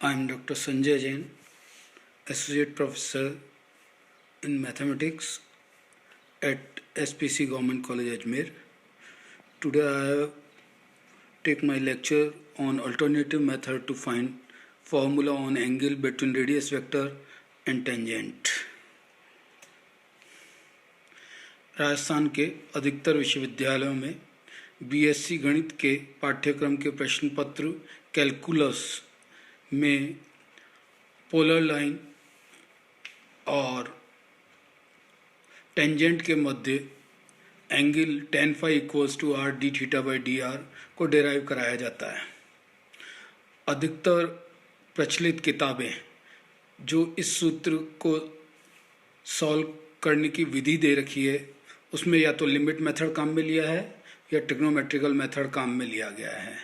I am Dr. Sanjay Jain, Associate Professor in Mathematics at SPC Government College Ajmer. Today I have take my lecture on alternative method to find formula on angle between radius vector and tangent. Rajasthan के अधिकतर विश्वविद्यालयों में BSc गणित के पाठ्यक्रम के प्रश्न पत्र कैलकुलस में पोलर लाइन और टेंजेंट के मध्य angle tan phi equals to r d theta by D R को डेराइव कराया जाता है। अधिकतर प्रचलित किताबें जो इस सूत्र को सॉल्व करने की विधि दे रखी है उसमें या तो लिमिट मेथड काम में लिया है या ट्रिग्नोमेट्रिकल मेथड काम में लिया गया है।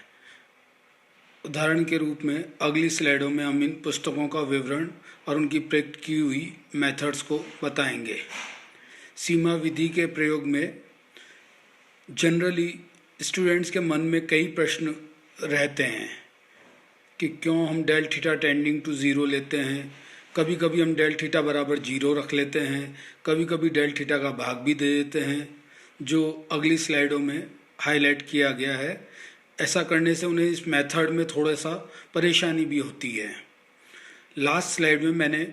उदाहरण के रूप में अगली स्लाइडों में हम इन पुस्तकों का विवरण और उनकी प्रयुक्त की हुई मेथड्स को बताएंगे। सीमा विधि के प्रयोग में जनरली स्टूडेंट्स के मन में कई प्रश्न रहते हैं कि क्यों हम del theta tending to zero लेते हैं, कभी कभी हम डेल थीटा बराबर जीरो रख लेते हैं, कभी कभी डेल थीटा का भाग भी दे देते हैं, जो अगली स्लाइडों में हाईलाइट किया गया है। ऐसा करने से उन्हें इस मेथड में थोड़ा सा परेशानी भी होती है। लास्ट स्लाइड में मैंने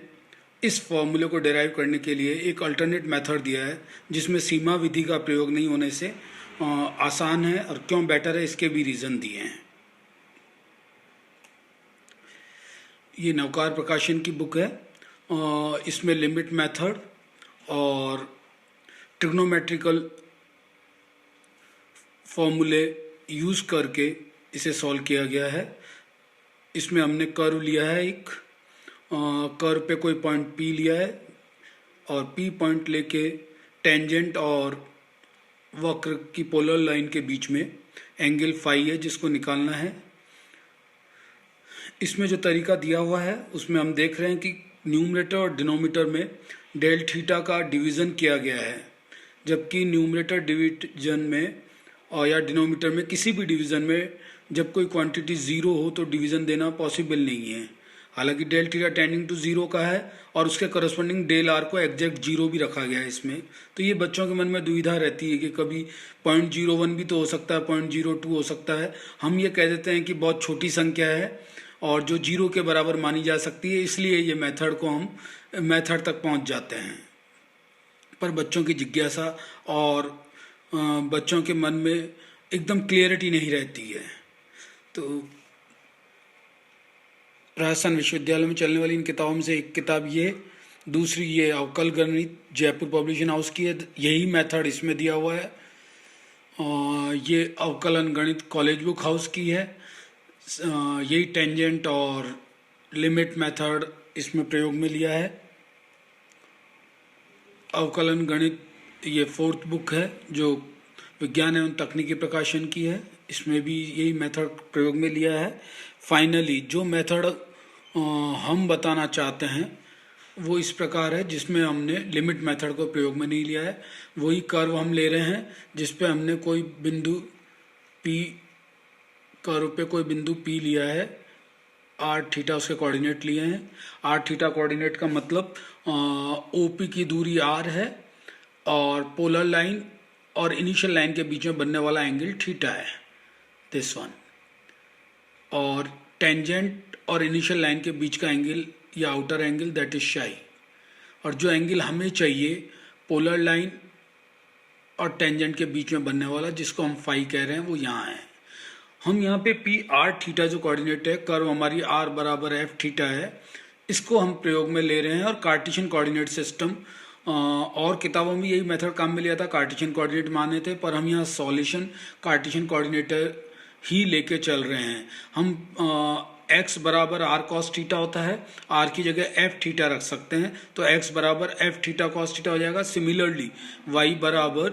इस फॉर्मूले को डेराइव करने के लिए एक अल्टरनेट मेथड दिया है जिसमें सीमा विधि का प्रयोग नहीं होने से आसान है, और क्यों बेटर है इसके भी रीज़न दिए हैं। ये नवकार प्रकाशन की बुक है। इसमें लिमिट मेथड और ट्रिग्नोमेट्रिकल फॉर्मूले यूज़ करके इसे सॉल्व किया गया है। इसमें हमने कर्व लिया है, एक कर्व पे कोई पॉइंट P लिया है और P पॉइंट लेके टेंजेंट और वक्र की पोलर लाइन के बीच में एंगल फाई है जिसको निकालना है। इसमें जो तरीका दिया हुआ है उसमें हम देख रहे हैं कि न्यूमरेटर और डिनोमिनेटर में डेल थीटा का डिवीज़न किया गया है, जबकि न्यूमरेटर डिवीजन में और या डिनोमिनेटर में किसी भी डिवीज़न में जब कोई क्वांटिटी ज़ीरो हो तो डिवीज़न देना पॉसिबल नहीं है। हालांकि del theta tending to zero का है और उसके करस्पॉन्डिंग डेल आर को एग्जैक्ट जीरो भी रखा गया है इसमें। तो ये बच्चों के मन में दुविधा रहती है कि कभी 0.01 भी तो हो सकता है, 0.02 हो सकता है। हम ये कह देते हैं कि बहुत छोटी संख्या है और जो जीरो के बराबर मानी जा सकती है, इसलिए ये मेथड को हम मेथड तक पहुंच जाते हैं। पर बच्चों की जिज्ञासा और बच्चों के मन में एकदम क्लियरिटी नहीं रहती है। तो राजस्थान विश्वविद्यालय में चलने वाली इन किताबों में से एक किताब ये, दूसरी ये अवकल गणित जयपुर पब्लिशिंग हाउस की है, यही मेथड इसमें दिया हुआ है। ये अवकलन गणित कॉलेज बुक हाउस की है, यही टेंजेंट और लिमिट मेथड इसमें प्रयोग में लिया है। अवकलन गणित ये 4th बुक है जो विज्ञान एवं तकनीकी प्रकाशन की है, इसमें भी यही मेथड प्रयोग में लिया है। फाइनली जो मेथड हम बताना चाहते हैं वो इस प्रकार है, जिसमें हमने लिमिट मेथड को प्रयोग में नहीं लिया है। वही कर्व हम ले रहे हैं जिस पे हमने कोई बिंदु P, कर्व पे कोई बिंदु P लिया है, r थीटा उसके कोऑर्डिनेट लिए हैं। r थीटा कोऑर्डिनेट का मतलब OP की दूरी r है और पोलर लाइन और इनिशियल लाइन के बीच में बनने वाला एंगल थीटा है, दिस वन। और टेंजेंट और इनिशियल लाइन के बीच का एंगल या आउटर एंगल दैट इज शाई। और जो एंगल हमें चाहिए पोलर लाइन और टेंजेंट के बीच में बनने वाला, जिसको हम फाई कह रहे हैं, वो यहाँ है। हम यहाँ पे P r थीटा जो कोऑर्डिनेट है, कर्व हमारी r बराबर f थीटा है, इसको हम प्रयोग में ले रहे हैं। और कार्टेशियन कोऑर्डिनेट सिस्टम और किताबों में यही मेथड काम में लिया था, कार्टेशियन कोऑर्डिनेट माने थे, पर हम यहाँ सॉल्यूशन कार्टेशियन कोऑर्डिनेटर ही लेके चल रहे हैं। हम x बराबर r cos थीटा होता है, r की जगह f थीटा रख सकते हैं, तो x बराबर f थीटा cos थीटा हो जाएगा। सिमिलरली y बराबर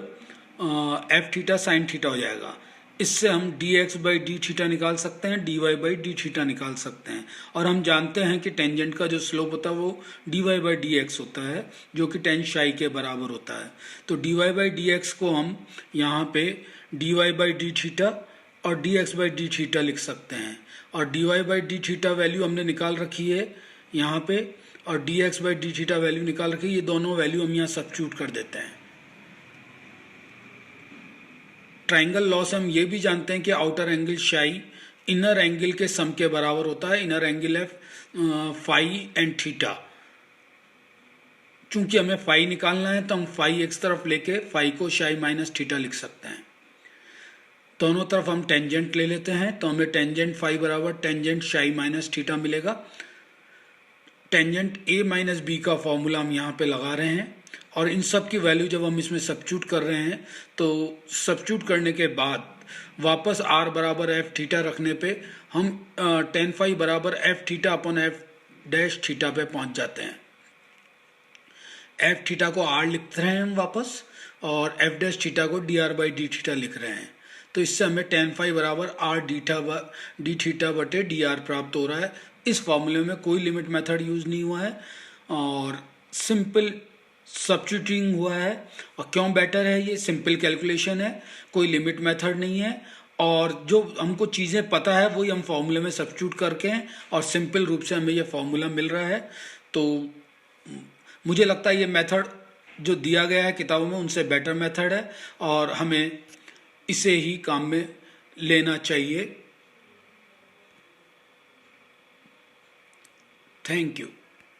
f थीटा sin थीटा हो जाएगा। इससे हम dx बाई डी थीटा निकाल सकते हैं, dy बाई डी थीटा निकाल सकते हैं। और हम जानते हैं कि टेंजेंट का जो स्लोप होता है वो dy बाई डी एक्स होता है, जो कि tan psi के बराबर होता है। तो dy बाई डी एक्स को हम यहाँ पे dy बाई डी थीटा और d x by d theta लिख सकते हैं, और d y by d theta value हमने निकाल रखी है यहाँ पे, और d x by d theta value निकाल रखी है। ये दोनों वैल्यू हम यहाँ सब्स्टिट्यूट कर देते हैं। ट्राइंगल लॉ से हम ये भी जानते हैं कि आउटर एंगल शाई इनर एंगल के सम के बराबर होता है। इनर एंगल है फाई एंड थीटा। चूंकि हमें फाई निकालना है तो हम फाई एक्स तरफ लेके फाई को शाई माइनस थीटा लिख सकते हैं। दोनों तरफ हम टेंजेंट ले लेते हैं तो हमें टेंजेंट फाई बराबर टेंजेंट शाई माइनस थीटा मिलेगा। टेंजेंट ए माइनस बी का फॉर्मूला हम यहाँ पे लगा रहे हैं, और इन सब की वैल्यू जब हम इसमें सब्स्टिट्यूट कर रहे हैं तो सब्स्टिट्यूट करने के बाद वापस आर बराबर एफ थीटा रखने पे हम टेन फाई बराबर F theta upon F dash theta पे पहुंच जाते हैं। एफ थीटा को आर लिख रहे हैं हम वापस, और एफ डैश थीटा को D R by d theta लिख रहे हैं। तो इससे हमें टेन फाई बराबर आर डी थीटा बटे डी आर प्राप्त हो रहा है। इस फॉर्मूले में कोई लिमिट मेथड यूज नहीं हुआ है और सिंपल सब्स्टिट्यूटिंग हुआ है। और क्यों बेटर है, ये सिंपल कैलकुलेशन है, कोई लिमिट मेथड नहीं है, और जो हमको चीज़ें पता है वही हम फॉर्मूले में सब्स्टिट्यूट करके हैं और सिंपल रूप से हमें ये फॉर्मूला मिल रहा है। तो मुझे लगता है ये मेथड जो दिया गया है किताबों में उनसे बेटर मेथड है, और हमें इसे ही काम में लेना चाहिए। Thank you.